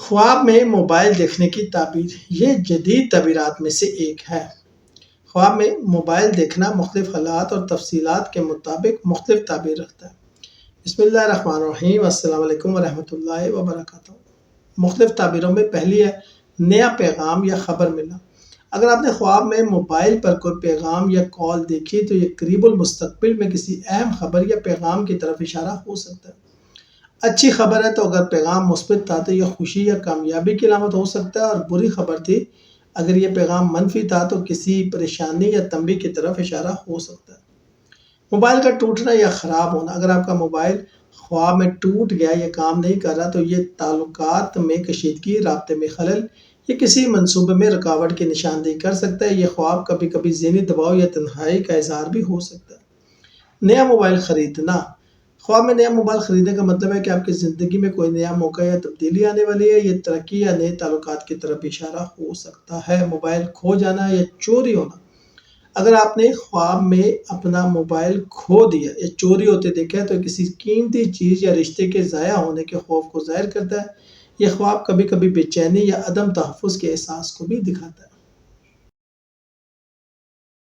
خواب میں موبائل دیکھنے کی تعبیر یہ جدید تعبیرات میں سے ایک ہے۔ خواب میں موبائل دیکھنا مختلف حالات اور تفصیلات کے مطابق مختلف تعبیر رکھتا ہے۔ بسم اللہ الرحمن الرحیم، السلام علیکم ورحمۃ اللہ وبرکاتہ۔ مختلف تعبیروں میں پہلی ہے نیا پیغام یا خبر ملنا۔ اگر آپ نے خواب میں موبائل پر کوئی پیغام یا کال دیکھی تو یہ قریب المستقبل میں کسی اہم خبر یا پیغام کی طرف اشارہ ہو سکتا ہے۔ اچھی خبر ہے تو اگر پیغام مثبت تھا تو یہ خوشی یا کامیابی کی علامت ہو سکتا ہے، اور بری خبر تھی اگر یہ پیغام منفی تھا تو کسی پریشانی یا تنبیہ کی طرف اشارہ ہو سکتا ہے۔ موبائل کا ٹوٹنا یا خراب ہونا۔ اگر آپ کا موبائل خواب میں ٹوٹ گیا یا کام نہیں کر رہا تو یہ تعلقات میں کشیدگی، رابطے میں خلل یا کسی منصوبے میں رکاوٹ کی نشاندہی کر سکتا ہے۔ یہ خواب کبھی کبھی ذہنی دباؤ یا تنہائی کا اظہار بھی ہو سکتا ہے۔ نیا موبائل خریدنا۔ خواب میں نیا موبائل خریدنے کا مطلب ہے کہ آپ کی زندگی میں کوئی نیا موقع یا تبدیلی آنے والی ہے۔ یہ ترقی یا نئے تعلقات کی طرف اشارہ ہو سکتا ہے۔ موبائل کھو جانا یا چوری ہونا۔ اگر آپ نے خواب میں اپنا موبائل کھو دیا یا چوری ہوتے دیکھا ہے تو کسی قیمتی چیز یا رشتے کے ضائع ہونے کے خوف کو ظاہر کرتا ہے۔ یہ خواب کبھی کبھی بے چینی یا عدم تحفظ کے احساس کو بھی دکھاتا ہے۔